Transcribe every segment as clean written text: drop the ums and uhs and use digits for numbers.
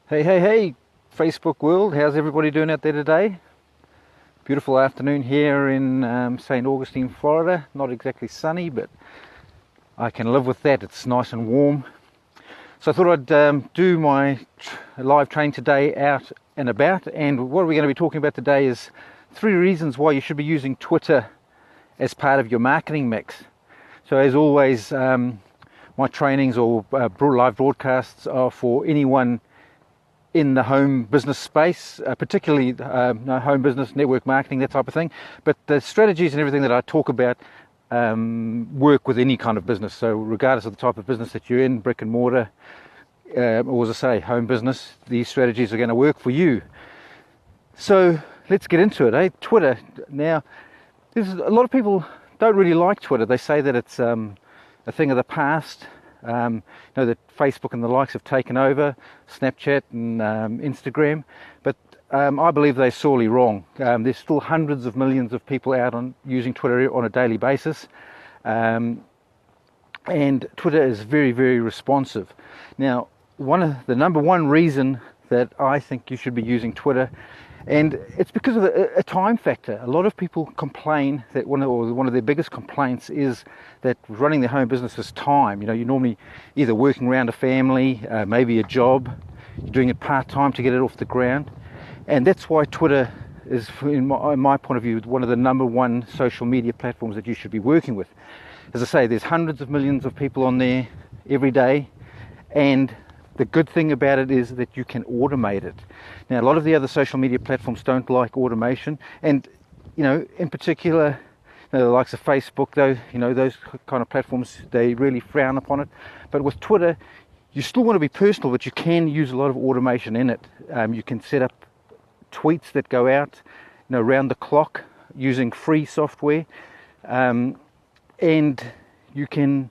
Hey, Facebook world, how's everybody doing out there today? Beautiful afternoon here in St. Augustine, Florida. Not exactly sunny, but I can live with that. It's nice and warm. So I thought I'd do my live training today out and about. And what we're going to be talking about today is 3 reasons why you should be using Twitter as part of your marketing mix. So as always, my trainings or live broadcasts are for anyone in the home business space, particularly home business, network marketing, that type of thing. But the strategies and everything that I talk about work with any kind of business. So regardless of the type of business that you're in, brick and mortar, or as I say, home business, these strategies are going to work for you. So let's get into it. Twitter. Now, there's a lot of people don't really like Twitter. They say that it's a thing of the past. That Facebook and the likes have taken over, Snapchat and Instagram, but I believe they're sorely wrong. There's still hundreds of millions of people out on using Twitter on a daily basis, and Twitter is very, very responsive. Now, the number one reason that I think you should be using Twitter, and it's because of a time factor. A lot of people complain that one of their biggest complaints is that running their home business is time. You're normally either working around a family, maybe a job, you're doing it part-time to get it off the ground. And that's why Twitter is, in my point of view, one of the number one social media platforms that you should be working with. As I say, there's hundreds of millions of people on there every day, and the good thing about it is that you can automate it. Now, a lot of the other social media platforms don't like automation, and in particular, the likes of Facebook, those kind of platforms, they really frown upon it. But with Twitter, you still want to be personal, but you can use a lot of automation in it. You can set up tweets that go out, round the clock using free software, and you can,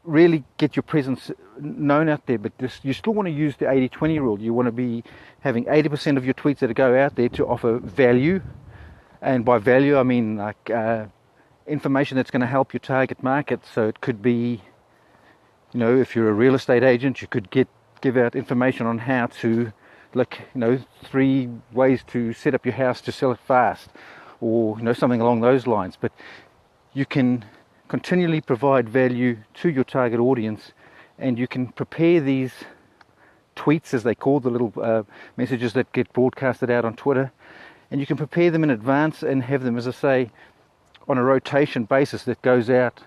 really get your presence known out there. But you still want to use the 80-20 rule. You want to be having 80% of your tweets that go out there to offer value, and by value I mean like information that's going to help your target market. So it could be, if you're a real estate agent, you could give out information on how to 3 ways to set up your house to sell it fast, or something along those lines. But you can continually provide value to your target audience, and you can prepare these tweets, as they call the little messages that get broadcasted out on Twitter, and you can prepare them in advance and have them, as I say, on a rotation basis that goes out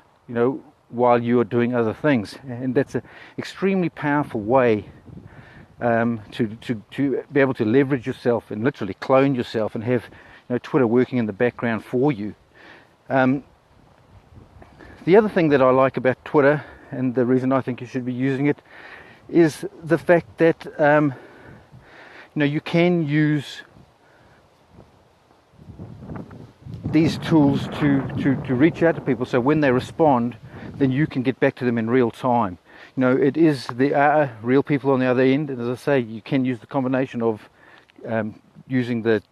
while you're doing other things. And that's an extremely powerful way to be able to leverage yourself and literally clone yourself and have Twitter working in the background for you. The other thing that I like about Twitter, and the reason I think you should be using it, is the fact that you can use these tools to reach out to people. So when they respond, then you can get back to them in real time. There are real people on the other end, and as I say, you can use the combination of using the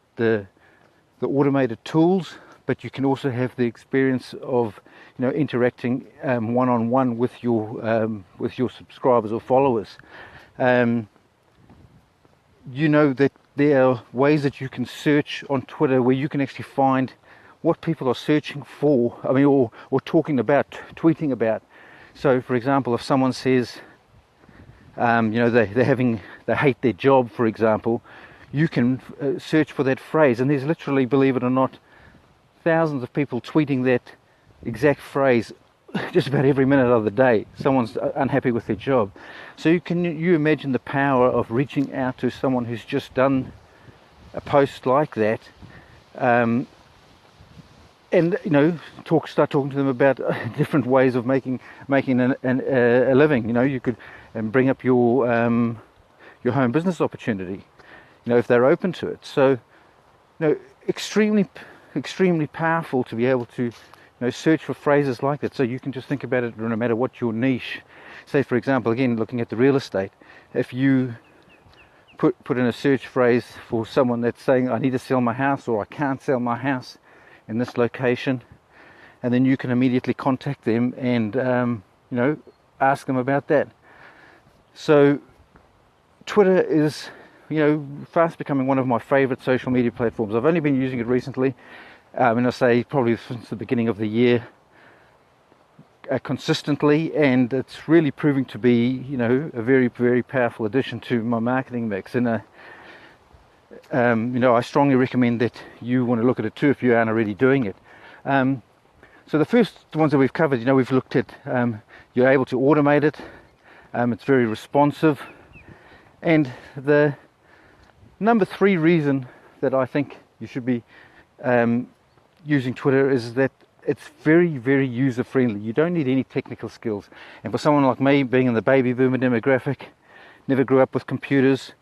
automated tools, but you can also have the experience of interacting one-on-one with your subscribers or followers. That there are ways that you can search on Twitter where you can actually find what people are searching for, or talking about, tweeting about. So for example, if someone says they hate their job, for example, you can search for that phrase, and there's literally, believe it or not, thousands of people tweeting that exact phrase just about every minute of the day. Someone's unhappy with their job. So you imagine the power of reaching out to someone who's just done a post like that, and start talking to them about different ways of making a living. You could bring up your home business opportunity, if they're open to it. So extremely powerful to be able to search for phrases like that. So you can just think about it no matter what your niche. Say for example, again looking at the real estate, if you put in a search phrase for someone that's saying, I need to sell my house, or I can't sell my house in this location, and then you can immediately contact them and ask them about that. So Twitter is, fast becoming one of my favorite social media platforms. I've only been using it recently, and I say probably since the beginning of the year, consistently, and it's really proving to be, a very, very powerful addition to my marketing mix. And I strongly recommend that you want to look at it too if you aren't already doing it. So the first ones that we've covered, we've looked at, you're able to automate it. It's very responsive. And the number 3 reason that I think you should be using Twitter is that it's very, very user friendly. You don't need any technical skills. And for someone like me, being in the baby boomer demographic, never grew up with computers,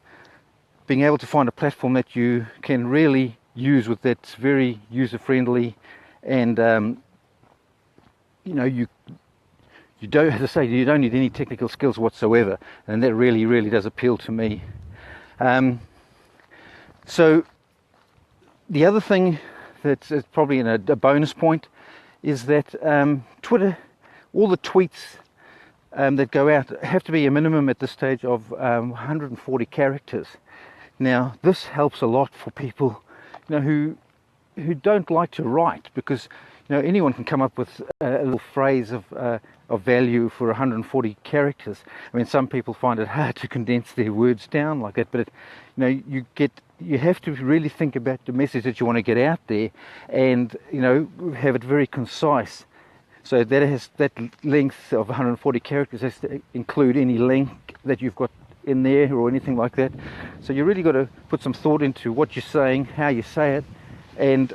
being able to find a platform that you can really use with that's very user friendly, and you don't, as I say, you don't need any technical skills whatsoever, and that really, really does appeal to me. So the other thing that's probably a bonus point is that Twitter, all the tweets that go out have to be a minimum at this stage of 140 characters. Now, this helps a lot for people, who don't like to write, because anyone can come up with a little phrase of value for 140 characters. I mean, some people find it hard to condense their words down like that, but you have to really think about the message that you want to get out there, and have it very concise. So that length of 140 characters has to include any link that you've got in there or anything like that. So you really got to put some thought into what you're saying, how you say it, and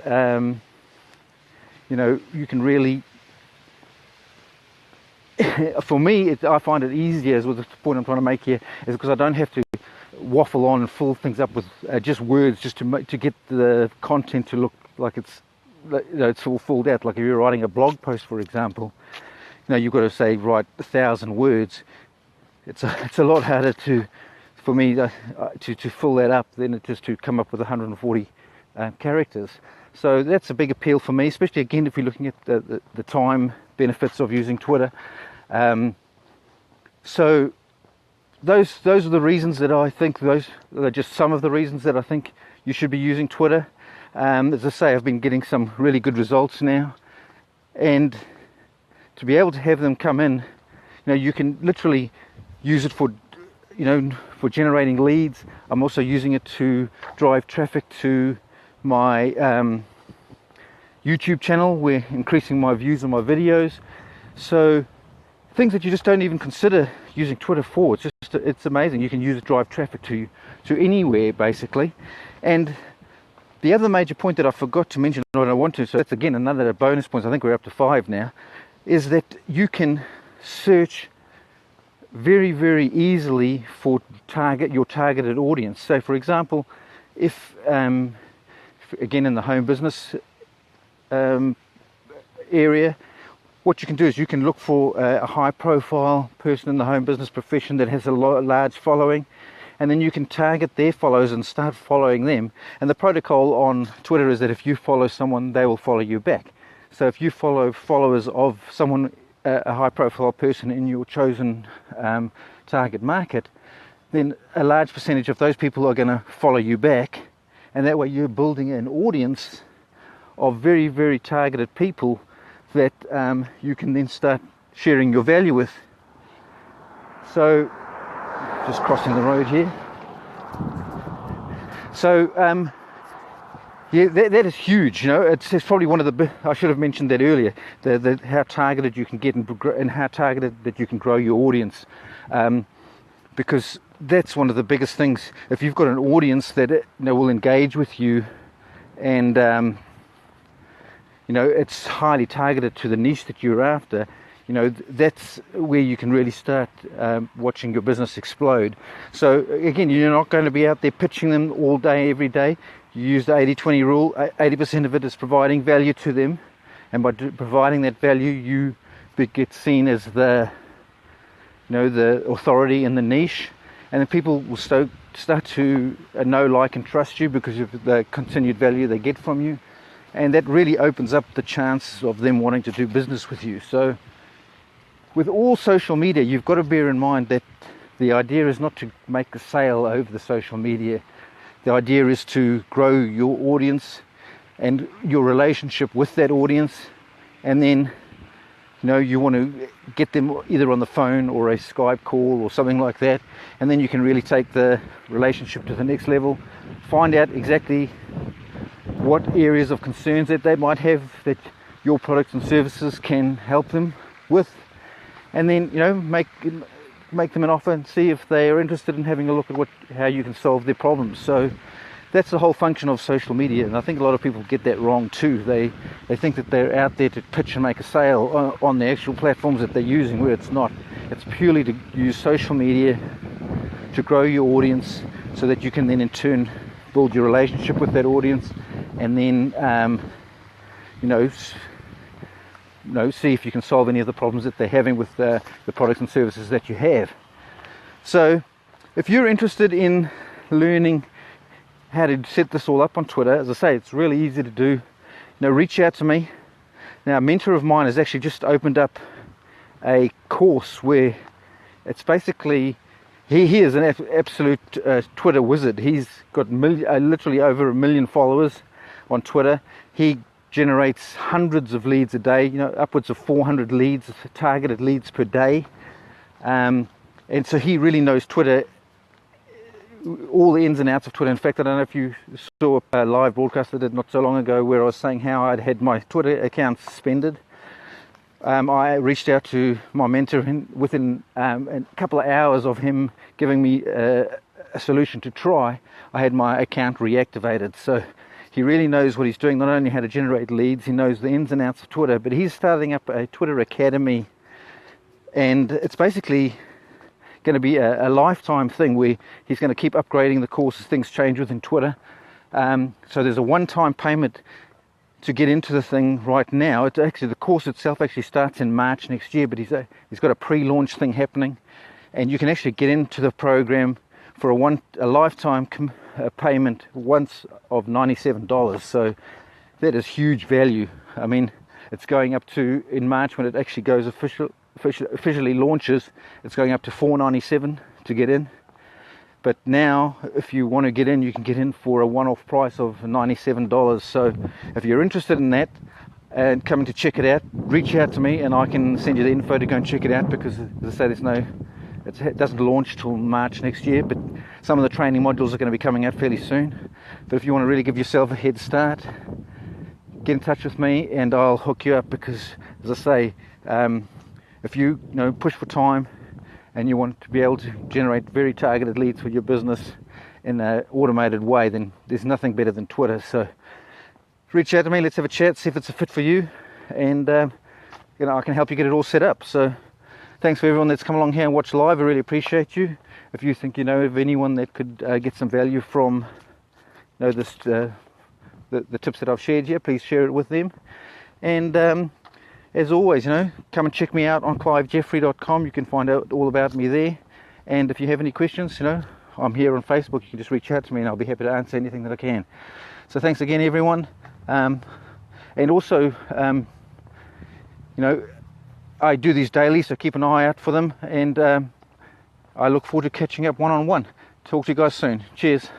you can really, for me, I find it easier, as with the point I'm trying to make here, is because I don't have to waffle on and fill things up with just words, just to get the content to look like it's all filled out. Like if you're writing a blog post, for example, you've got to say write 1,000 words. It's a lot harder for me to fill that up than just to come up with 140 characters. So that's a big appeal for me, especially again if you're looking at the time benefits of using Twitter. So those are the reasons that I think, those are just some of the reasons that I think you should be using Twitter. As I say, I've been getting some really good results now, and to be able to have them come in, you can literally use it for generating leads. I'm also using it to drive traffic to my YouTube channel. We're increasing my views on my videos. So things that you just don't even consider using Twitter for. It's amazing. You can use it to drive traffic to anywhere basically. And the other major point that I forgot to mention, and I want to, so that's again another bonus point, I think we're up to 5 now, is that you can search very, very easily for your targeted audience. So for example, if again in the home business area, what you can do is you can look for a high profile person in the home business profession that has a large following, and then you can target their followers and start following them. And the protocol on Twitter is that if you follow someone, they will follow you back. So if you follow followers of someone, a high profile person in your chosen target market, then a large percentage of those people are going to follow you back, and that way you're building an audience of very, very targeted people that you can then start sharing your value with. So just crossing the road here. So yeah, that is huge. It's probably one of the, I should have mentioned that earlier, how targeted you can get and how targeted that you can grow your audience, because that's one of the biggest things. If you've got an audience that will engage with you, and it's highly targeted to the niche that you're after, that's where you can really start watching your business explode. So again, you're not going to be out there pitching them all day, every day. You use the 80-20 rule. 80% of it is providing value to them, and by providing that value, you get seen as the authority in the niche, and then people will start to know, like, and trust you because of the continued value they get from you, and that really opens up the chance of them wanting to do business with you. So with all social media, you've got to bear in mind that The idea is not to make a sale over the social media. The idea is to grow your audience and your relationship with that audience, and then you want to get them either on the phone or a Skype call or something like that, and then you can really take the relationship to the next level. Find out exactly what areas of concerns that they might have that your products and services can help them with, and then make them an offer and see if they are interested in having a look at how you can solve their problems. So that's the whole function of social media, and I think a lot of people get that wrong too. They think that they're out there to pitch and make a sale on the actual platforms that they're using, where it's not. It's purely to use social media to grow your audience, so that you can then in turn build your relationship with that audience, and then see if you can solve any of the problems that they're having with the products and services that you have. So if you're interested in learning how to set this all up on Twitter, as I say, it's really easy to do. Reach out to me. Now, a mentor of mine has actually just opened up a course where it's basically, he is an absolute Twitter wizard. He's got literally over 1 million followers on Twitter. He generates hundreds of leads a day, upwards of 400 leads, targeted leads per day. And so he really knows Twitter, all the ins and outs of Twitter. In fact, I don't know if you saw a live broadcast I did not so long ago where I was saying how I'd had my Twitter account suspended. I reached out to my mentor within a couple of hours of him giving me a solution to try. I had my account reactivated. So he really knows what he's doing, not only how to generate leads, he knows the ins and outs of Twitter, but he's starting up a Twitter Academy, and it's basically going to be a lifetime thing where he's going to keep upgrading the course as things change within Twitter. So there's a one-time payment to get into the thing right now. It's actually, the course itself actually starts in March next year, but he's got a pre-launch thing happening, and you can actually get into the program for a lifetime payment once of $97. So that is huge value. I mean, it's going up to, in March when it actually goes officially launches, it's going up to $497 to get in. But now, if you want to get in, you can get in for a one-off price of $97. So if you're interested in that and coming to check it out, reach out to me and I can send you the info to go and check it out, because as I say, it doesn't launch till March next year, but some of the training modules are going to be coming out fairly soon. But if you want to really give yourself a head start, get in touch with me and I'll hook you up, because as I say, if you push for time and you want to be able to generate very targeted leads for your business in an automated way, then there's nothing better than Twitter. So reach out to me, let's have a chat, see if it's a fit for you, and I can help you get it all set up. So thanks for everyone that's come along here and watched live. I really appreciate you. If you think of anyone that could get some value from the tips that I've shared here, please share it with them. And as always, come and check me out on clivejeffrey.com. You can find out all about me there. And if you have any questions, I'm here on Facebook. You can just reach out to me and I'll be happy to answer anything that I can. So thanks again, everyone. And also, I do these daily, so keep an eye out for them. And I look forward to catching up one-on-one. Talk to you guys soon. Cheers.